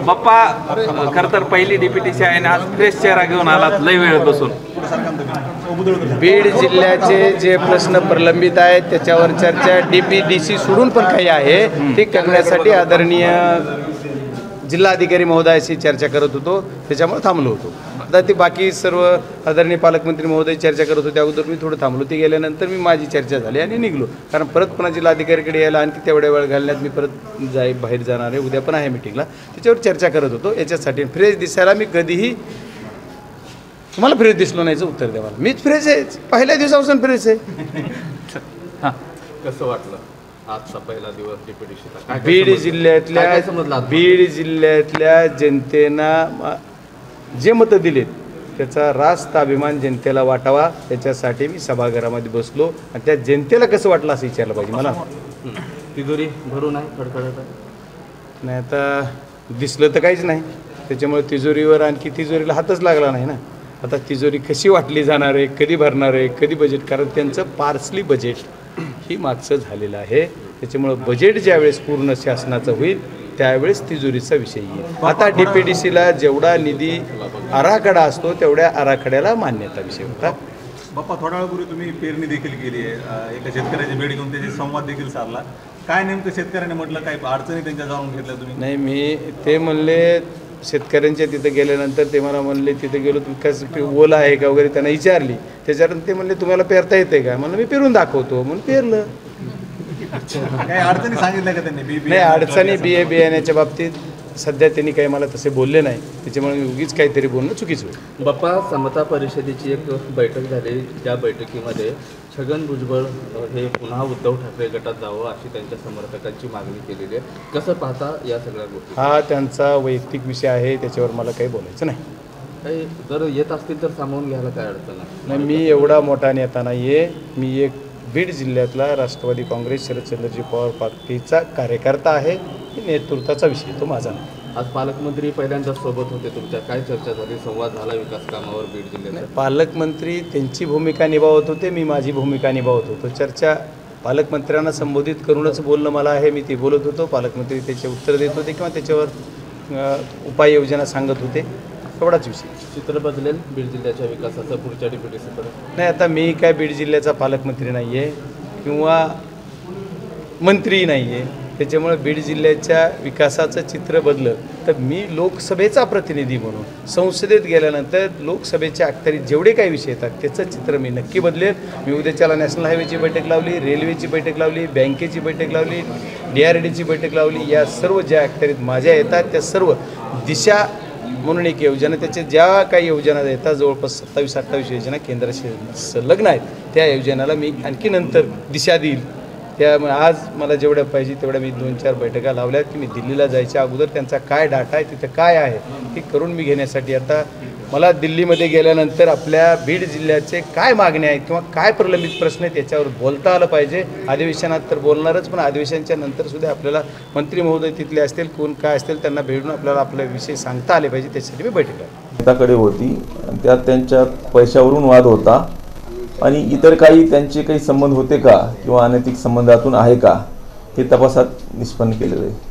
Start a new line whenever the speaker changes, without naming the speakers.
बाप्पा खरं तर पहिली डीपीटीसी आहे आणि आज फ्रेश चेहरा घेऊन आलात लय वेळ बसून.
बीड जिल्ह्याचे जे प्रश्न प्रलंबित आहेत त्याच्यावर चर्चा डीपीडीसी सोडून पण काही आहे ते करण्यासाठी आदरणीय जिल्हाधिकारी महोदयाशी चर्चा करत होतो, त्याच्यामुळे थांबलो होतो. आता ते बाकी सर्व आदरणीय पालकमंत्री महोदय चर्चा करत होते, अगोदर मी थोडं थांबलो. ते गेल्यानंतर मी माझी चर्चा झाली आणि निघलो, कारण परत पुन्हा जिल्हाधिकारीकडे यायला आणखी तेवढ्या वेळ घालण्यात मी परत बाहेर जाणार आहे. उद्या पण आहे मिटिंगला, त्याच्यावर चर्चा करत होतो. याच्यासाठी फ्रेश दिसायला मी कधीही तुम्हाला फ्रेश दिसलो नाहीचं उत्तर द्या मला. मीच फ्रेश आहे, पहिल्या दिवसापासून फ्रेश आहे.
हां,
कसं वाटलं आजचा पहिला दिवस डीपीडीसीचा?
बीड जिल्ह्यातल्या जनतेनं जे मतं दिलेत त्याचा रास्त अभिमान जनतेला वाटावा, त्याच्यासाठी मी सभागृहामध्ये बसलो आणि त्या जनतेला कसं वाटलं असं विचारलं पाहिजे मला.
तिजोरी भरून आहे, खडखडत
नाही, आता दिसलं तर काहीच नाही, त्याच्यामुळे तिजोरीवर आणखी तिजोरीला हातच लागला नाही ना. आता तिजोरी कशी वाटली जाणार आहे, कधी भरणार आहे, कधी बजेट, कारण त्यांचं पार्सली बजेट ही मागचं झालेलं आहे. त्याच्यामुळं बजेट ज्यावेळेस पूर्ण शासनाचं होईल त्यावेळेस तिजोरीचा विषय येईल. आता डीपीडीसीला जेवढा निधी आराखडा असतो तेवढ्या आराखड्याला मान्यता विषय होता.
बाप्पा, थोड्या वेळापूर्वी तुम्ही पेरणी देखील केली आहे, एका शेतकऱ्याची भेट घेऊन त्याची संवाद देखील साधला. काय नेमकं शेतकऱ्याने म्हटलं, काही अडचणी त्यांच्या जाणून घेतल्या तुम्ही?
नाही, मी ते म्हणले शेतकऱ्यांच्या तिथं गेल्यानंतर ते मला म्हणले तिथे गेलो तुम्ही कसं ओला आहे का वगैरे त्यांना विचारली. त्याच्यानंतर ते म्हणले तुम्हाला पेरता येते का, म्हणून मी पेरून दाखवतो म्हणून पेरलं.
काही अडचणी सांगितल्या का त्यांनी?
नाही, अडचणी बियाण्याच्या बाबतीत सध्या त्यांनी काही मला तसे बोलले नाही, त्याच्यामुळे मी उगीच काहीतरी बोलणं चुकीचं होईल.
बाप्पा, समता परिषदेची एक बैठक झाली, त्या बैठकीमध्ये छगन भुजबळ हे पुन्हा उद्धव ठाकरे गटात जावं अशी त्यांच्या समर्थकांची मागणी केलेली आहे. कसं पाहता या सगळ्या गोष्टी?
हा त्यांचा वैयक्तिक विषय आहे, त्याच्यावर मला काही बोलायचं नाही.
काही जर येत असतील तर सामावून घ्यायला काय अडचण
नाही, मी एवढा मोठा नेता नाही आहे. मी एक बीड जिल्ह्यातला राष्ट्रवादी काँग्रेस शरदचंद्रजी पवार पार्टीचा कार्यकर्ता आहे. नेतृत्वाचा विषय तो माझा नाही.
आज पालकमंत्री पहिल्यांदा सोबत होते तुमच्या, काय चर्चा झाली, संवाद झाला विकास कामावर बीड जिल्ह्यात?
पालकमंत्री त्यांची भूमिका निभावत होते, मी माझी भूमिका निभावत होतो. चर्चा पालकमंत्र्यांना संबोधित करूनच बोलणं मला आहे, मी ते बोलत होतो. पालकमंत्री त्याचे उत्तर देत होते किंवा त्याच्यावर उपाययोजना सांगत होते, एवढाच विषय.
चित्र बदलेल बीड जिल्ह्याच्या विकासाचं पुढच्या डीपीडीसीकडे?
नाही, आता मी काय बीड जिल्ह्याचा पालकमंत्री नाही आहे किंवा मंत्री नाही आहे, त्याच्यामुळे बीड जिल्ह्याच्या विकासाचं चित्र बदलं तर मी लोकसभेचा प्रतिनिधी म्हणून संसदेत गेल्यानंतर लोकसभेच्या अखत्यारीत जेवढे काही विषय येतात त्याचं चित्र मी नक्की बदलेल. मी उद्याच्याला नॅशनल हायवेची बैठक लावली, रेल्वेची बैठक लावली, बँकेची बैठक लावली, DRDची बैठक लावली. या सर्व ज्या अखत्यारीत माझ्या येतात त्या सर्व दिशा म्हणून एक योजना, त्याच्या ज्या काही योजना येतात जवळपास 27-28 योजना केंद्राशी संलग्न आहेत, त्या योजनेला मी आणखी नंतर दिशा देईल. त्यामुळे आज मला जेवढ्या पाहिजे तेवढ्या मी 2-4 बैठका लावल्यात की मी दिल्लीला जायच्या अगोदर त्यांचा काय डाटा आहे, तिथं काय आहे हे करून मी घेण्यासाठी आता मला दिल्लीमध्ये गेल्यानंतर आपल्या बीड जिल्ह्याचे काय मागण्या आहेत किंवा काय प्रलंबित प्रश्न आहेत याच्यावर बोलता आलं पाहिजे. अधिवेशनात तर बोलणारच, पण अधिवेशनाच्या नंतरसुद्धा आपल्याला मंत्री महोदय तिथले असतील, कोण काय असतील, त्यांना भेटून आपल्याला आपले विषय सांगता आले पाहिजे. त्यासाठी मी बैठक लावली.
नेत्याकडे होती, त्यात त्यांच्या पैशावरून वाद होता आणि इतर काही त्यांचे काही संबंध होते का किंवा अनैतिक संबंधातून आहे का हे तपासात निष्पन्न केलेलं आहे.